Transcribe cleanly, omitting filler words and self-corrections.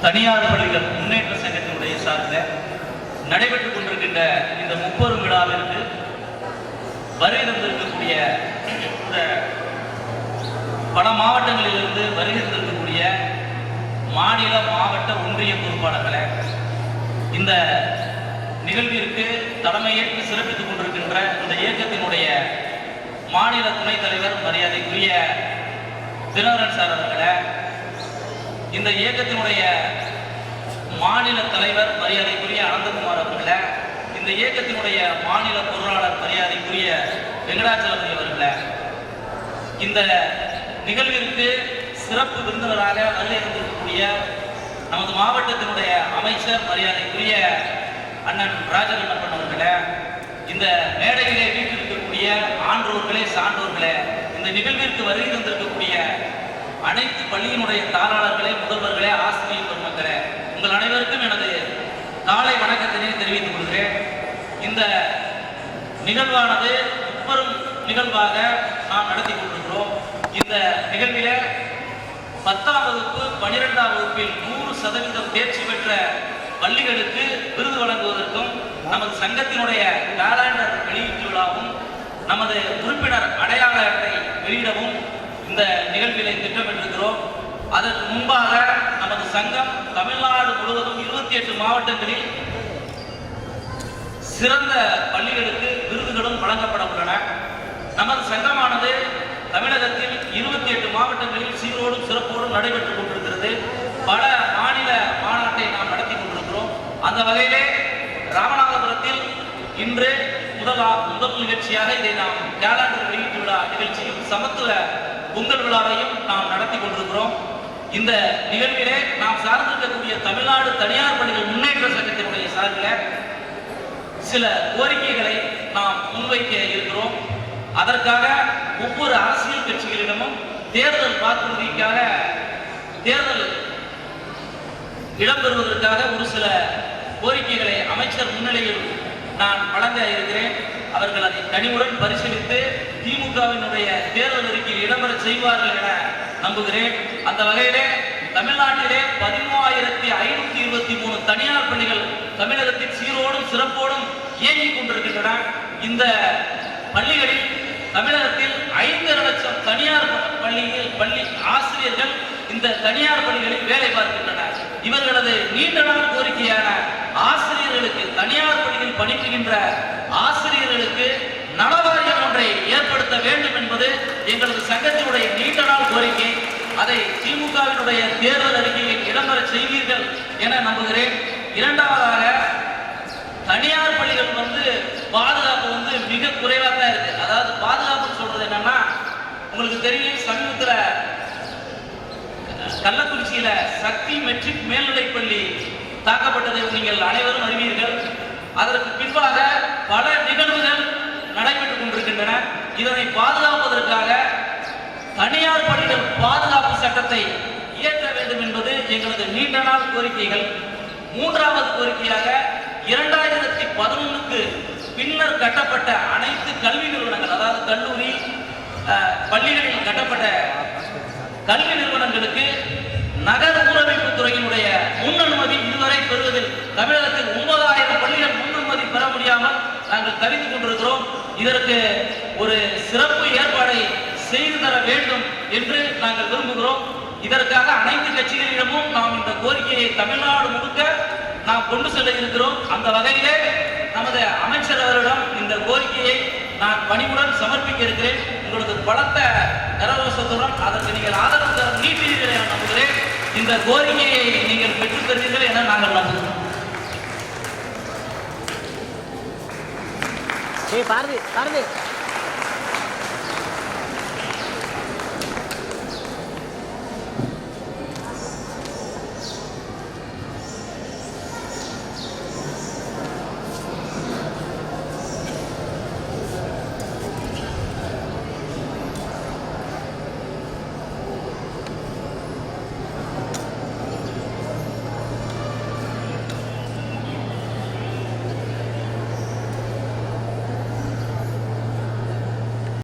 தனியார் பள்ளிகள் முன்னேற்ற சங்கத்தினுடைய சார்பில் நடைபெற்றுக் கொண்டிருக்கின்ற இந்த முப்பெரும் விழாவிற்கு வருகை தந்திருக்கக்கூடிய இந்த பல மாவட்டங்களிலிருந்து வருகை தந்திருக்கக்கூடிய மாநில மாவட்ட ஒன்றிய பொறுப்பாளர்களை, இந்த நிகழ்விற்கு தலைமையேற்று சிறப்பித்துக் கொண்டிருக்கின்ற இந்த இயக்கத்தினுடைய மாநில துணைத் தலைவர் மரியாதைக்குரிய தினகரன் சார் அவர்களை, இந்த இயக்கத்தினுடைய மாநில தலைவர் மரியாதைக்குரிய அனந்தகுமார் அவர்களை, இந்த இயக்கத்தினுடைய மாநில பொருளாளர் மரியாதைக்குரிய வெங்கடாச்சலபதி அவர்களை, இந்த நிகழ்விற்கு சிறப்பு விருந்தினராக வருகை தந்திருக்கக்கூடிய நமது மாவட்டத்தினுடைய அமைச்சர் மரியாதைக்குரிய அண்ணன் ராஜகண்ணப்பன் அவர்களே, இந்த மேடையிலே வீட்டிருக்கக்கூடிய ஆன்றோர்களே சான்றோர்களே, இந்த நிகழ்விற்கு வருகை தந்திருக்கக்கூடிய அனைத்து பள்ளியினுடைய தாளாளர்களே, முதல்வர்களே, ஆசிரியர் பெருமக்களே, உங்கள் அனைவருக்கும் எனது காலை வணக்கத்தினை தெரிவித்துக் கொள்கிறேன். இந்த நிகழ்வானது முப்பெரும் நிகழ்வாக நாம் நடத்தி கொண்டிருக்கிறோம். இந்த நிகழ்வில 10ஆம் வகுப்பு 12ஆம் வகுப்பில் 100% தேர்ச்சி பெற்ற பள்ளிகளுக்கு விருது வழங்குவதற்கும், நமது சங்கத்தினுடைய காலண்டர் வெளியீட்டு விழாவும், நமது உறுப்பினர் அடையாள அட்டை வெளியிடவும் இந்த நிகழ்விலை திட்டமிட்டிருக்கிறோம். அதற்கு முன்பாக நமது சங்கம் தமிழ்நாடு முழுவதும் 28 மாவட்டங்களில் சிறந்த பள்ளிகளுக்கு விருதுகளும் வழங்கப்பட உள்ளன. நமது சங்கமானது தமிழகத்தில் 28 மாவட்டங்களில் சீரோடும் சிறப்போடும் நடைபெற்றுக் கொண்டிருக்கிறது. பல மாநில மாநாட்டை நாம் நடத்தி கொண்டிருக்கிறோம். அந்த வகையிலே ராமநாதபுரத்தில் இன்று முதல் நிகழ்ச்சியாக இதை நாம் கேலண்டர் வெளியீட்டு விழா நிகழ்ச்சியும் சமத்துவ பொங்கல் விழாவையும் நாம் நடத்தி கொண்டிருக்கிறோம். இந்த நிகழ்விலே நாம் சார்ந்திருக்கக்கூடிய தமிழ்நாடு தனியார் பள்ளிகள் முன்னேற்ற சங்கத்தினுடைய சார்பில் சில கோரிக்கைகளை நாம் முன்வைக்க இருக்கிறோம். அதற்காக ஒவ்வொரு அரசியல் கட்சிகளிடமும் தேர்தல் வாக்குறுதிக்காக, தேர்தல் இடம்பெறுவதற்காக ஒரு சில கோரிக்கைகளை அமைச்சர் முன்னிலையில் நான் வழங்க இருக்கிறேன். அவர்கள் அதை கனிவுடன் பரிசீலித்து திமுகவினுடைய தேர்தல் அறிக்கையில் இடம்பெற செய்வார்கள் என நம்புகிறேன். அந்த வகையிலே தமிழ்நாட்டிலே 13,523 தனியார் பள்ளிகள் தமிழகத்தில் சீரோடும் சிறப்போடும் இயங்கிக் கொண்டிருக்கின்றன. இந்த பள்ளிகளில் தமிழகத்தில் 5 லட்சம் தனியார் பள்ளி ஆசிரியர்கள் இந்த தனியார் பள்ளிகளில் வேலை பார்க்கின்றனர். இவர்களது நீண்ட நாள் கோரிக்கையான ஆசிரியர்களுக்கு, தனியார் பள்ளியில் பணிபுரிகின்ற ஆசிரியர்களுக்கு நலவாரியம் ஒன்றை ஏற்படுத்த வேண்டும் என்பது எங்களது சங்கத்தினுடைய நீண்ட நாள் கோரிக்கை. அதை திமுகவினுடைய தேர்தல் அறிக்கையில் இடம்பெற செய்வீர்கள் என நம்புகிறேன். இரண்டாவதாக, தனியார் பள்ளிகள் பாதுகாப்பு மிக குறைவாக தான் இருக்கு. அதாவது பாதுகாப்புன்னு சொல்றது என்னன்னா, உங்களுக்கு தெரியும், சமீபத்தில் கள்ளக்குறிச்சியில சக்தி மெட்ரிக் மேல்நிலைப் பள்ளி தாக்கப்பட்டதை நீங்கள் அனைவரும் அறிவீர்கள். அதற்கு பின்பாக பல நிகழ்வுகள் நடைபெற்றுக் கொண்டிருக்கின்றன. இதனை பாதுகாப்பதற்காக தனியார் பள்ளிகள் பாதுகாப்பு சட்டத்தை இயற்ற வேண்டும் என்பது எங்களது நீண்ட நாள் கோரிக்கைகள். மூன்றாவது கோரிக்கையாக, 2011க்கு பின்னர் கட்டப்பட்ட அனைத்து கல்வி நிறுவனங்கள், அதாவது கல்லூரி பள்ளிகளில் கட்டப்பட்ட கல்வி நிறுவனங்களுக்கு நகர ஊரமைப்பு துறையினுடைய முன் அனுமதி இதுவரை பெறுவதில் தமிழகத்தில் 9,000 பள்ளிகள் முன் அனுமதி பெற முடியாமல் நாங்கள் தவித்துக் கொண்டிருக்கிறோம். இதற்கு ஒரு சிறப்பு ஏற்பாடை செய்து தர வேண்டும் என்று நாங்கள் விரும்புகிறோம். இதற்காக அனைத்து கட்சிகளிடமும் நாம் இந்த கோரிக்கையை தமிழ்நாடு முழுக்க நாம் கொண்டு செல்ல இருக்கிறோம். அந்த வகையிலே நமது அமைச்சர் அவரிடம் இந்த கோரிக்கையை நான் பணிவுடன் சமர்ப்பிக்க இருக்கிறேன். உங்களுக்கு பலத்த நிரவசத்துடன் அதற்கு நீங்கள் ஆதரவு தர நீட்டீர்கள் என நம்புகிறேன். இந்த கோரிக்கையை நீங்கள் பெற்றுத் தருவீர்கள் என நாங்கள் நம்புகிறோம். பாரதி